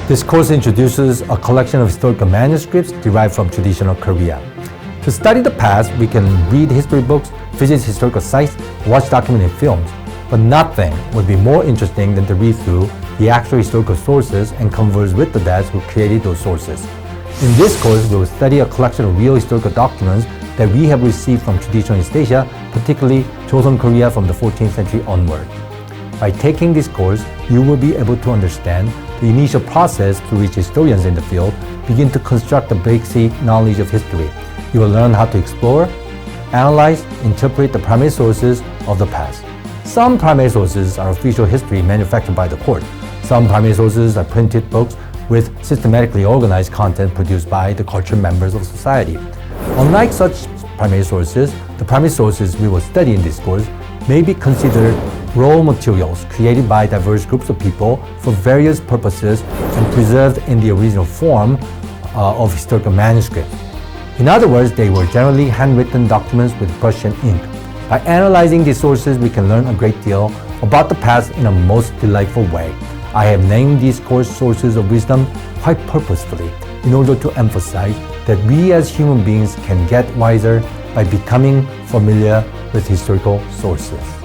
This course introduces a collection of historical manuscripts derived from traditional Korea. To study the past, we can read history books, visit historical sites, watch documented films, but nothing would be more interesting than to read through the actual historical sources and converse with the dads who created those sources. In this course, we will study a collection of real historical documents that we have received from traditional East Asia, particularly Joseon Korea from the 14th century onward. By taking this course, you will be able to understand the initial process through which historians in the field begin to construct the basic knowledge of history. You will learn how to explore, analyze, interpret the primary sources of the past. Some primary sources are official history manufactured by the court. Some primary sources are printed books with systematically organized content produced by the cultured members of society. Unlike such primary sources, the primary sources we will study in this course may be considered raw materials created by diverse groups of people for various purposes and preserved in the original form of historical manuscripts. In other words, they were generally handwritten documents with brush and ink. By analyzing these sources, we can learn a great deal about the past in a most delightful way. I have named these course sources of wisdom quite purposefully in order to emphasize that we as human beings can get wiser by becoming familiar with historical sources.